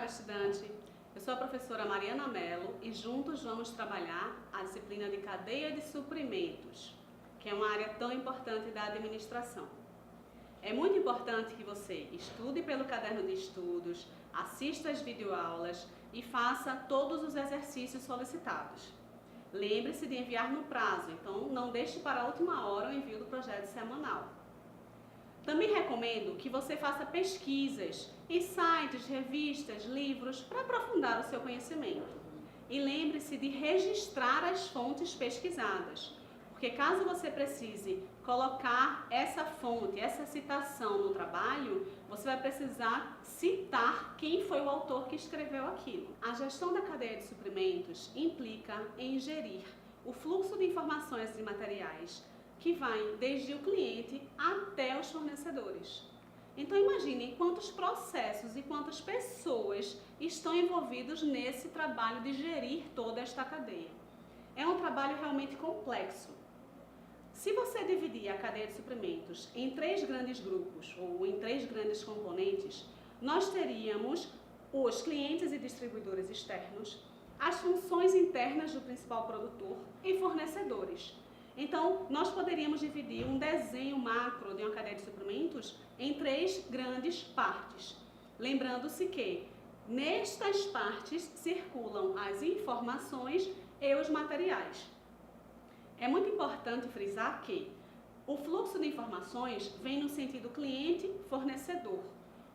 estudante! Eu sou a professora Mariana Mello e juntos vamos trabalhar a disciplina de cadeia de suprimentos, que é uma área tão importante da administração. É muito importante que você estude pelo caderno de estudos, assista às videoaulas e faça todos os exercícios solicitados. Lembre-se de enviar no prazo, então não deixe para a última hora o envio do projeto semanal. Também recomendo que você faça pesquisas em sites, revistas, livros para aprofundar o seu conhecimento. E lembre-se de registrar as fontes pesquisadas, porque caso você precise colocar essa fonte, essa citação no trabalho, você vai precisar citar quem foi o autor que escreveu aquilo. A gestão da cadeia de suprimentos implica em gerir o fluxo de informações e materiais que vai desde o cliente até os fornecedores. Então imaginem quantos processos e quantas pessoas estão envolvidos nesse trabalho de gerir toda esta cadeia. É um trabalho realmente complexo. Se você dividir a cadeia de suprimentos em 3 grandes grupos ou em 3 grandes componentes, nós teríamos os clientes e distribuidores externos, as funções internas do principal produtor e fornecedores. Então, nós poderíamos dividir um desenho macro de uma cadeia de suprimentos em 3 grandes partes. Lembrando-se que nestas partes circulam as informações e os materiais. É muito importante frisar que o fluxo de informações vem no sentido cliente-fornecedor.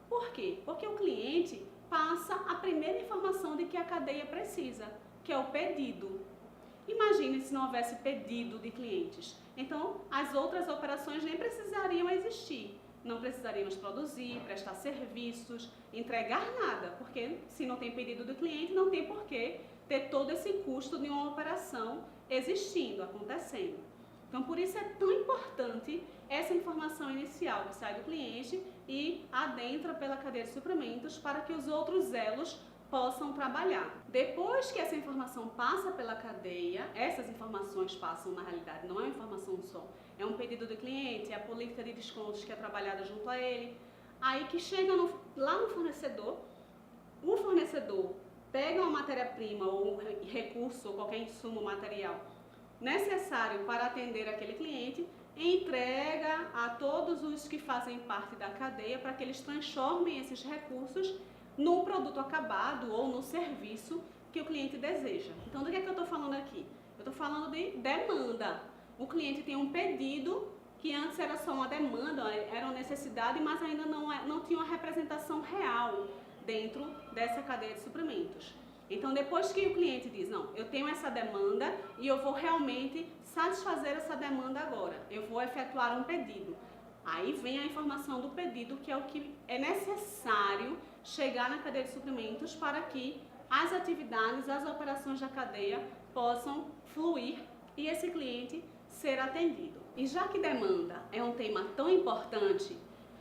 Por quê? Porque o cliente passa a primeira informação de que a cadeia precisa, que é o pedido. Imagine se não houvesse pedido de clientes. Então, as outras operações nem precisariam existir. Não precisaríamos produzir, prestar serviços, entregar nada, porque se não tem pedido do cliente, não tem por que ter todo esse custo de uma operação existindo, acontecendo. Então, por isso é tão importante essa informação inicial que sai do cliente e adentra pela cadeia de suprimentos para que os outros elos possam trabalhar. Depois que essa informação passa pela cadeia, essas informações passam, na realidade, não é uma informação só, é um pedido do cliente, é a política de descontos que é trabalhada junto a ele, aí que chega lá no fornecedor, o fornecedor pega uma matéria-prima ou um recurso ou qualquer insumo material necessário para atender aquele cliente, entrega a todos os que fazem parte da cadeia para que eles transformem esses recursos no produto acabado ou no serviço que o cliente deseja. Então, do que é que eu estou falando aqui? Eu estou falando de demanda. O cliente tem um pedido que antes era só uma demanda, era uma necessidade, mas ainda não tinha uma representação real dentro dessa cadeia de suprimentos. Então, depois que o cliente diz, não, eu tenho essa demanda e eu vou realmente satisfazer essa demanda agora, eu vou efetuar um pedido. Aí vem a informação do pedido, que é o que é necessário chegar na cadeia de suprimentos para que as atividades, as operações da cadeia possam fluir e esse cliente ser atendido. E já que demanda é um tema tão importante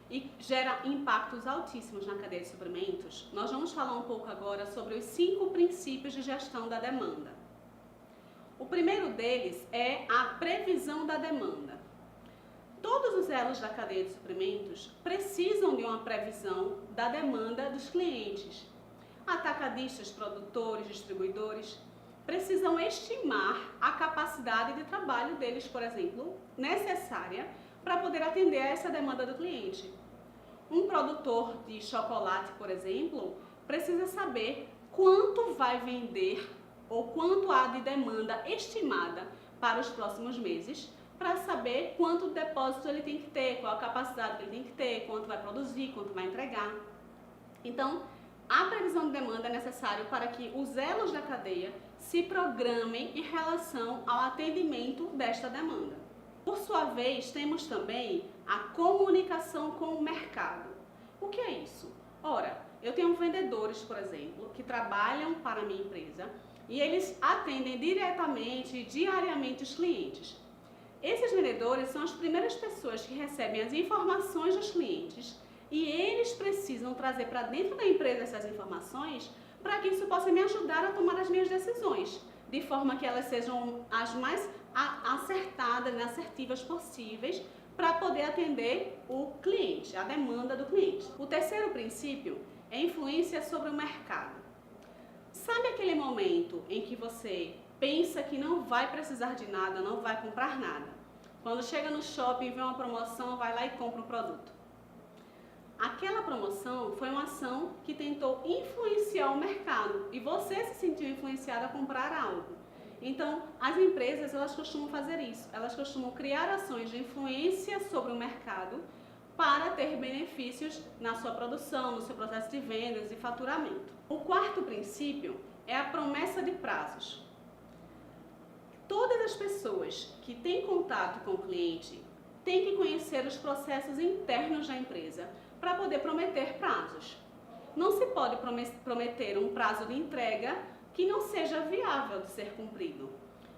e gera impactos altíssimos na cadeia de suprimentos, nós vamos falar um pouco agora sobre os 5 princípios de gestão da demanda. O primeiro deles é a previsão da demanda. Todos os elos da cadeia de suprimentos precisam de uma previsão da demanda dos clientes. Atacadistas, produtores, distribuidores precisam estimar a capacidade de trabalho deles, por exemplo, necessária para poder atender a essa demanda do cliente. Um produtor de chocolate, por exemplo, precisa saber quanto vai vender ou quanto há de demanda estimada para os próximos meses, para saber quanto depósito ele tem que ter, qual a capacidade que ele tem que ter, quanto vai produzir, quanto vai entregar. Então, a previsão de demanda é necessária para que os elos da cadeia se programem em relação ao atendimento desta demanda. Por sua vez, temos também a comunicação com o mercado. O que é isso? Ora, eu tenho vendedores, por exemplo, que trabalham para a minha empresa e eles atendem diretamente e diariamente os clientes. Esses vendedores são as primeiras pessoas que recebem as informações dos clientes e eles precisam trazer para dentro da empresa essas informações para que isso possa me ajudar a tomar as minhas decisões, de forma que elas sejam as mais acertadas, assertivas possíveis para poder atender o cliente, a demanda do cliente. O terceiro princípio é influência sobre o mercado. Sabe aquele momento em que você pensa que não vai precisar de nada, não vai comprar nada? Quando chega no shopping, vê uma promoção, vai lá e compra um produto. Aquela promoção foi uma ação que tentou influenciar o mercado e você se sentiu influenciado a comprar algo. Então, as empresas, elas costumam fazer isso. Elas costumam criar ações de influência sobre o mercado para ter benefícios na sua produção, no seu processo de vendas e faturamento. O quarto princípio é a promessa de prazos. Todas as pessoas que têm contato com o cliente têm que conhecer os processos internos da empresa para poder prometer prazos. Não se pode prometer um prazo de entrega que não seja viável de ser cumprido.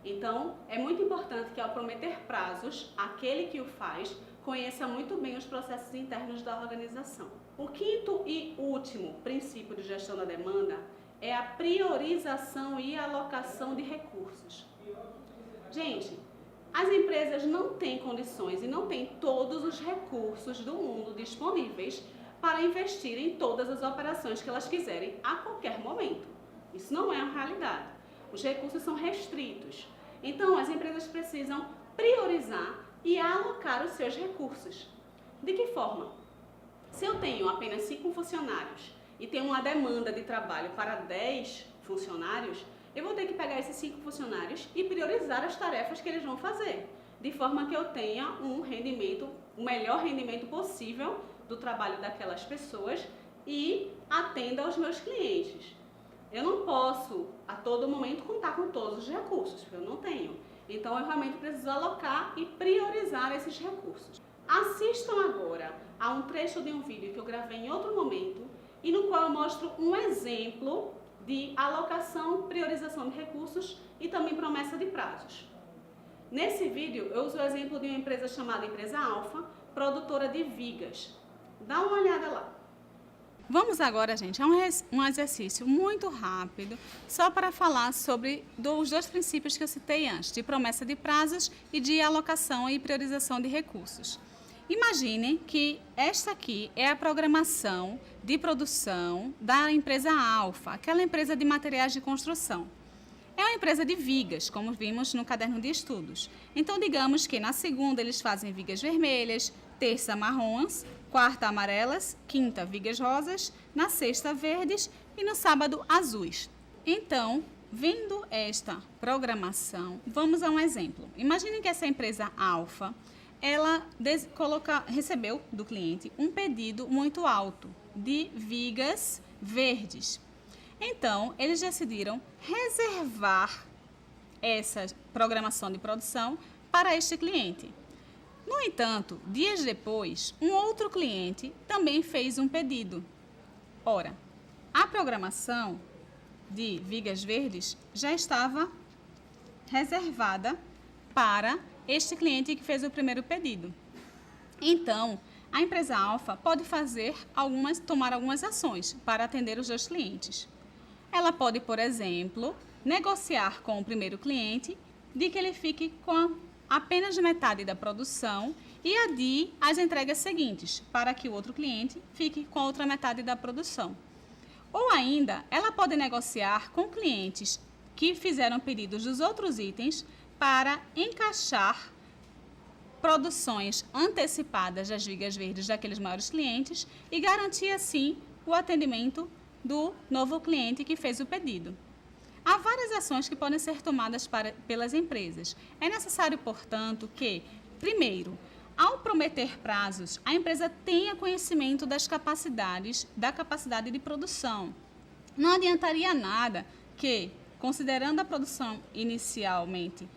Então, é muito importante que ao prometer prazos, aquele que o faz conheça muito bem os processos internos da organização. O quinto e último princípio de gestão da demanda é a priorização e alocação de recursos. Gente, as empresas não têm condições e não têm todos os recursos do mundo disponíveis para investir em todas as operações que elas quiserem a qualquer momento. Isso não é a realidade. Os recursos são restritos. Então, as empresas precisam priorizar e alocar os seus recursos. De que forma? Se eu tenho apenas 5 funcionários e tenho uma demanda de trabalho para 10 funcionários, eu vou ter que pegar esses 5 funcionários e priorizar as tarefas que eles vão fazer, de forma que eu tenha um rendimento, o melhor rendimento possível do trabalho daquelas pessoas e atenda aos meus clientes. Eu não posso, a todo momento, contar com todos os recursos, porque eu não tenho. Então, eu realmente preciso alocar e priorizar esses recursos. Assistam agora a um trecho de um vídeo que eu gravei em outro momento e no qual eu mostro um exemplo de alocação, priorização de recursos e também promessa de prazos. Nesse vídeo, eu uso o exemplo de uma empresa chamada Empresa Alfa, produtora de vigas. Dá uma olhada lá. Vamos agora, gente, a um exercício muito rápido, só para falar sobre os dois princípios que eu citei antes, de promessa de prazos e de alocação e priorização de recursos. Imagine que esta aqui é a programação de produção da empresa Alfa, aquela empresa de materiais de construção. É uma empresa de vigas, como vimos no caderno de estudos. Então, digamos que na segunda eles fazem vigas vermelhas, terça marrons, quarta amarelas, quinta vigas rosas, na sexta verdes e no sábado azuis. Então, vendo esta programação, vamos a um exemplo. Imagine que essa empresa Alfa, ela recebeu do cliente um pedido muito alto de vigas verdes. Então, eles decidiram reservar essa programação de produção para este cliente. No entanto, dias depois, um outro cliente também fez um pedido. Ora, a programação de vigas verdes já estava reservada para este cliente que fez o primeiro pedido. Então, a empresa Alfa pode tomar algumas ações para atender os dois clientes. Ela pode, por exemplo, negociar com o primeiro cliente de que ele fique com apenas metade da produção e adie as entregas seguintes, para que o outro cliente fique com a outra metade da produção. Ou ainda, ela pode negociar com clientes que fizeram pedidos dos outros itens para encaixar produções antecipadas das vigas verdes daqueles maiores clientes e garantir, assim, o atendimento do novo cliente que fez o pedido. Há várias ações que podem ser tomadas pelas empresas. É necessário, portanto, que, primeiro, ao prometer prazos, a empresa tenha conhecimento da capacidade de produção. Não adiantaria nada que, considerando a produção inicialmente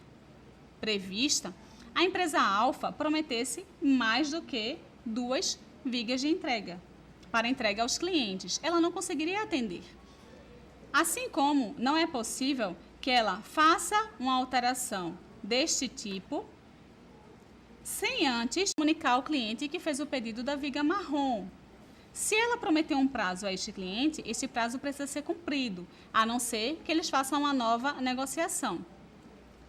prevista, a empresa Alfa prometesse mais do que 2 vigas de entrega para entrega aos clientes. Ela não conseguiria atender. Assim como não é possível que ela faça uma alteração deste tipo sem antes comunicar ao cliente que fez o pedido da viga marrom. Se ela prometer um prazo a este cliente, este prazo precisa ser cumprido, a não ser que eles façam uma nova negociação.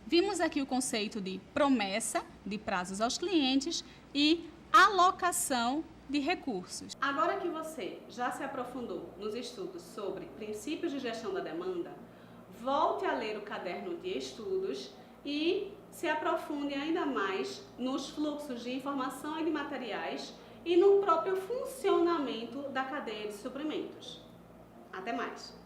Vimos aqui o conceito de promessa de prazos aos clientes e alocação de recursos. Agora que você já se aprofundou nos estudos sobre princípios de gestão da demanda, volte a ler o caderno de estudos e se aprofunde ainda mais nos fluxos de informação e de materiais e no próprio funcionamento da cadeia de suprimentos. Até mais!